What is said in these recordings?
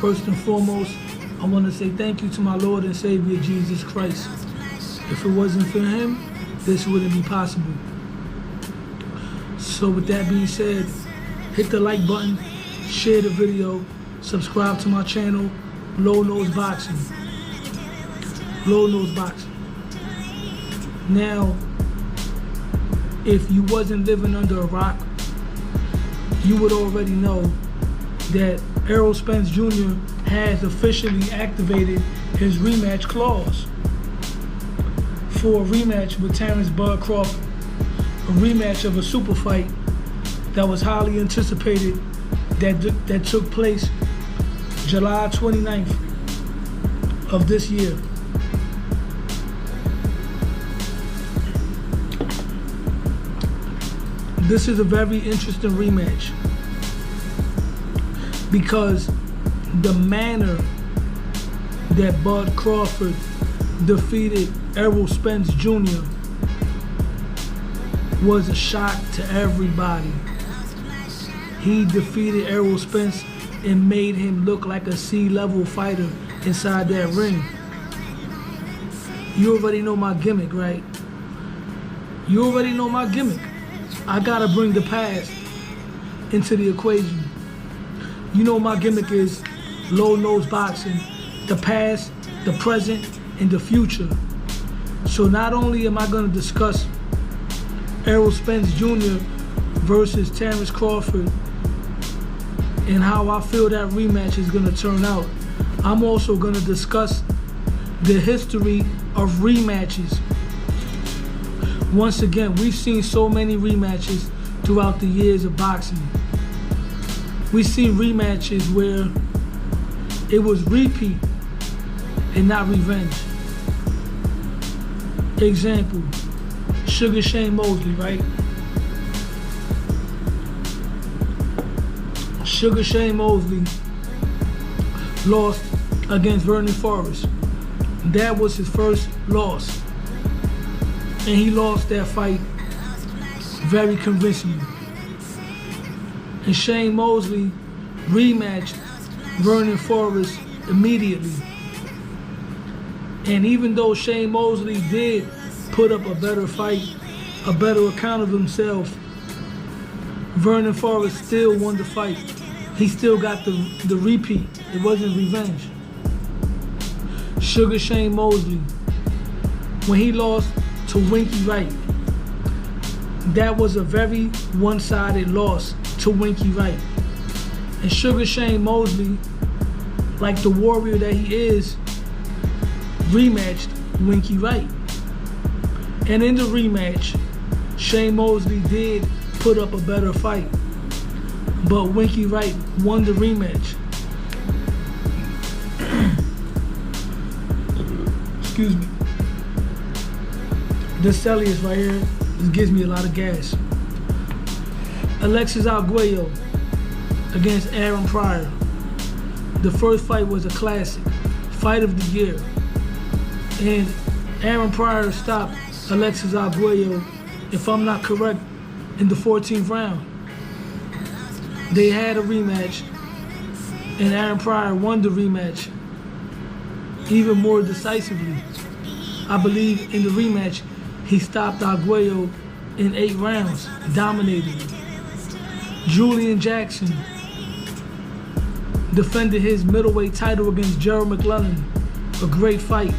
First and foremost, I want to say thank you to my Lord and Savior, Jesus Christ. If it wasn't for him, this wouldn't be possible. So with that being said, hit the like button, share the video, subscribe to my channel, Low Nose Boxing. Low Nose Boxing. Now, if you wasn't living under a rock, you would already know that Errol Spence Jr. has officially activated his rematch clause for a rematch with Terence Bud Crawford, a rematch of a super fight that was highly anticipated that took place July 29th of this year. This is a very interesting rematch because the manner that Bud Crawford defeated Errol Spence Jr. was a shock to everybody. He defeated Errol Spence and made him look like a C-level fighter inside that ring. You already know my gimmick, right? You already know my gimmick. I gotta bring the past into the equation. You know my gimmick is low nose boxing, the past, the present, and the future. So not only am I gonna discuss Errol Spence Jr. versus Terence Crawford and how I feel that rematch is gonna turn out, I'm also gonna discuss the history of rematches. Once again, we've seen so many rematches throughout the years of boxing. We've seen rematches where it was repeat and not revenge. Example, Sugar Shane Mosley, right? Sugar Shane Mosley lost against Vernon Forrest. That was his first loss. And he lost that fight very convincingly. And Shane Mosley rematched Vernon Forrest immediately. And even though Shane Mosley did put up a better fight, a better account of himself, Vernon Forrest still won the fight. He still got the repeat. It wasn't revenge. Sugar Shane Mosley, when he lost to Winky Wright, that was a very one-sided loss to Winky Wright. And Sugar Shane Mosley, like the warrior that he is, rematched Winky Wright. And in the rematch, Shane Mosley did put up a better fight, but Winky Wright won the rematch. Excuse me. This Celsius right here, this gives me a lot of gas. Alexis Arguello against Aaron Pryor. The first fight was a classic, fight of the year. And Aaron Pryor stopped Alexis Arguello, if I'm not correct, in the 14th round. They had a rematch, and Aaron Pryor won the rematch even more decisively. I believe in the rematch, he stopped Arguello in 8 rounds, dominated. Julian Jackson defended his middleweight title against Gerald McClellan, a great fight.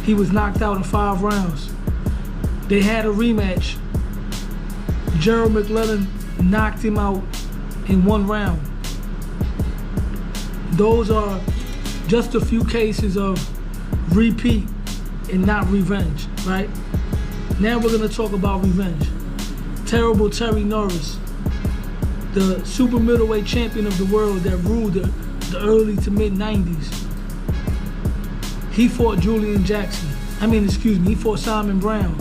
He was knocked out in 5 rounds. They had a rematch. Gerald McClellan knocked him out in 1 round. Those are just a few cases of repeat and not revenge, right? Now we're gonna talk about revenge. Terrible Terry Norris, the super middleweight champion of the world that ruled the early to mid 90s. He fought Julian Jackson. He fought Simon Brown.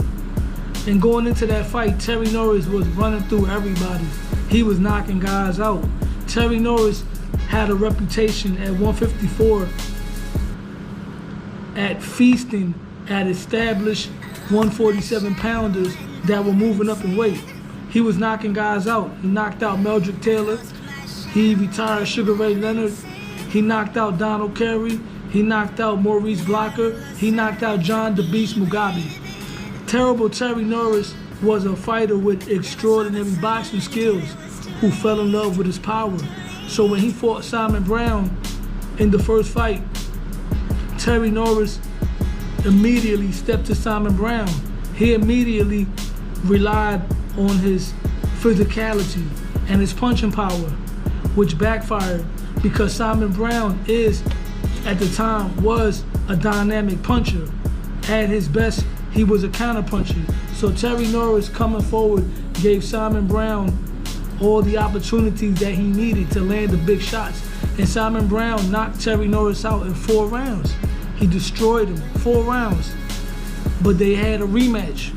And going into that fight, Terry Norris was running through everybody. He was knocking guys out. Terry Norris had a reputation at 154 at feasting at established 147-pounders that were moving up in weight. He was knocking guys out. He knocked out Meldrick Taylor. He retired Sugar Ray Leonard. He knocked out Donald Carey. He knocked out Maurice Blocker. He knocked out John the Beast Mugabe. Terrible Terry Norris was a fighter with extraordinary boxing skills who fell in love with his power. So when he fought Simon Brown in the first fight, Terry Norris immediately stepped to Simon Brown. He immediately relied on his physicality and his punching power, which backfired because Simon Brown at the time, was a dynamic puncher. At his best, he was a counterpuncher. So Terry Norris coming forward gave Simon Brown all the opportunities that he needed to land the big shots. And Simon Brown knocked Terry Norris out in 4 rounds. He destroyed him, 4 rounds. But they had a rematch.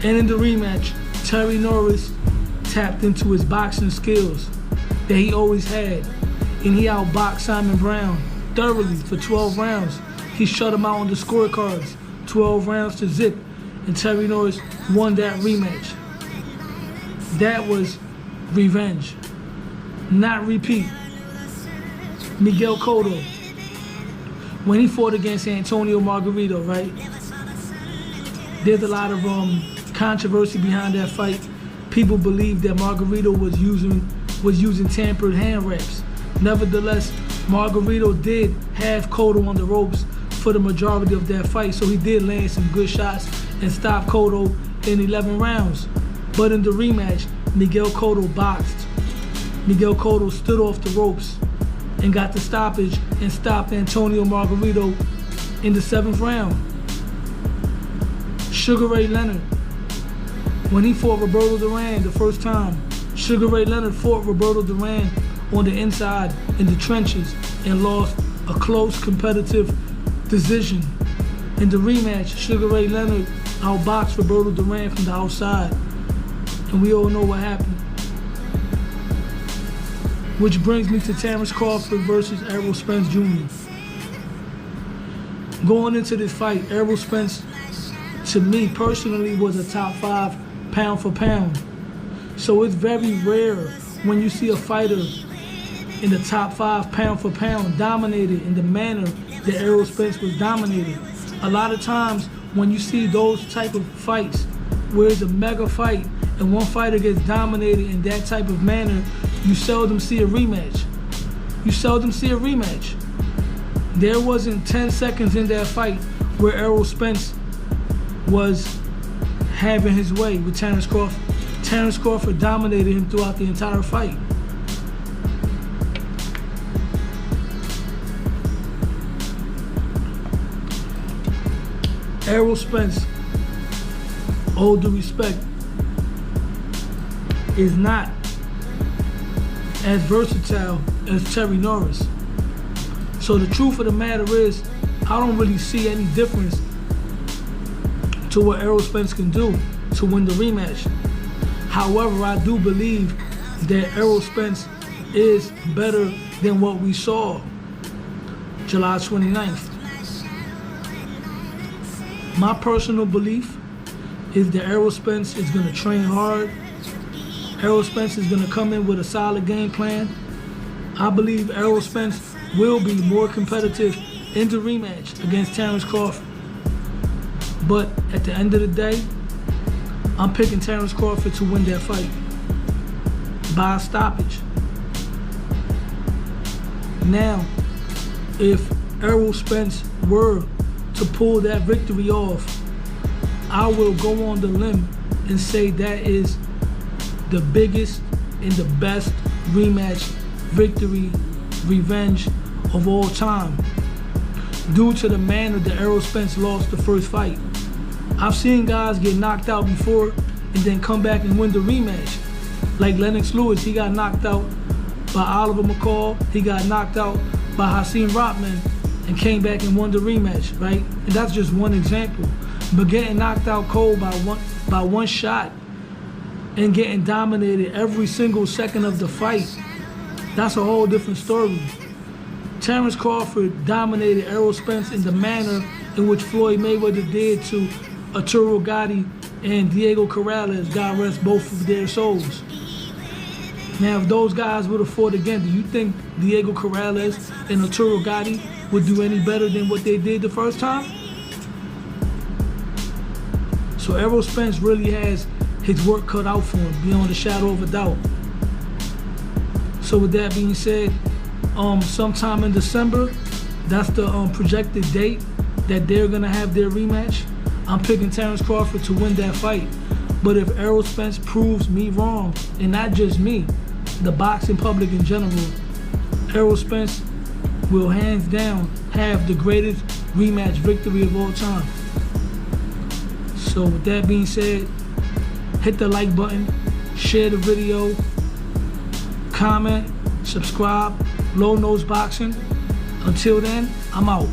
And in the rematch, Terry Norris tapped into his boxing skills that he always had. And he outboxed Simon Brown thoroughly for 12 rounds. He shut him out on the scorecards, 12 rounds to zip. And Terry Norris won that rematch. That was revenge, not repeat. Miguel Cotto, when he fought against Antonio Margarito, right? There's a lot of controversy behind that fight. People believe that Margarito was using tampered hand wraps. Nevertheless, Margarito did have Cotto on the ropes for the majority of that fight, so he did land some good shots and stop Cotto in 11 rounds. But in the rematch, Miguel Cotto boxed. Miguel Cotto stood off the ropes and got the stoppage and stopped Antonio Margarito in the 7th round. Sugar Ray Leonard, when he fought Roberto Duran the first time, Sugar Ray Leonard fought Roberto Duran on the inside in the trenches and lost a close competitive decision. In the rematch, Sugar Ray Leonard outboxed Roberto Duran from the outside. And we all know what happened. Which brings me to Terence Crawford versus Errol Spence Jr. Going into this fight, Errol Spence, to me personally, was a top 5 pound for pound. So it's very rare when you see a fighter in the top 5 pound for pound dominated in the manner that Errol Spence was dominated. A lot of times when you see those type of fights where it's a mega fight and one fighter gets dominated in that type of manner, you seldom see a rematch. There wasn't 10 seconds in that fight where Errol Spence was having his way with Terence Crawford. Terence Crawford dominated him throughout the entire fight. Errol Spence, all due respect, is not as versatile as Terry Norris. So the truth of the matter is, I don't really see any difference to what Errol Spence can do to win the rematch. However, I do believe that Errol Spence is better than what we saw July 29th. My personal belief is that Errol Spence is going to train hard. Errol Spence is going to come in with a solid game plan. I believe Errol Spence will be more competitive in the rematch against Terence Crawford. But at the end of the day, I'm picking Terence Crawford to win that fight by a stoppage. Now, if Errol Spence were to pull that victory off, I will go on the limb and say that is the biggest and the best rematch victory revenge of all time, due to the manner that Errol Spence lost the first fight. I've seen guys get knocked out before and then come back and win the rematch. Like Lennox Lewis, he got knocked out by Oliver McCall. He got knocked out by Hasim Rotman and came back and won the rematch, right? And that's just one example. But getting knocked out cold by one shot and getting dominated every single second of the fight, that's a whole different story. Terence Crawford dominated Errol Spence in the manner in which Floyd Mayweather did to Arturo Gatti and Diego Corrales, God rest both of their souls. Now, if those guys would have fought again, do you think Diego Corrales and Arturo Gatti would do any better than what they did the first time? So Errol Spence really has his work cut out for him, beyond a shadow of a doubt. So with that being said, sometime in December, that's the projected date that they're gonna have their rematch. I'm picking Terence Crawford to win that fight. But if Errol Spence proves me wrong, and not just me, the boxing public in general, Errol Spence will hands down have the greatest rematch victory of all time. So with that being said, hit the like button, share the video, comment, subscribe, Low Nose Boxing. Until then, I'm out.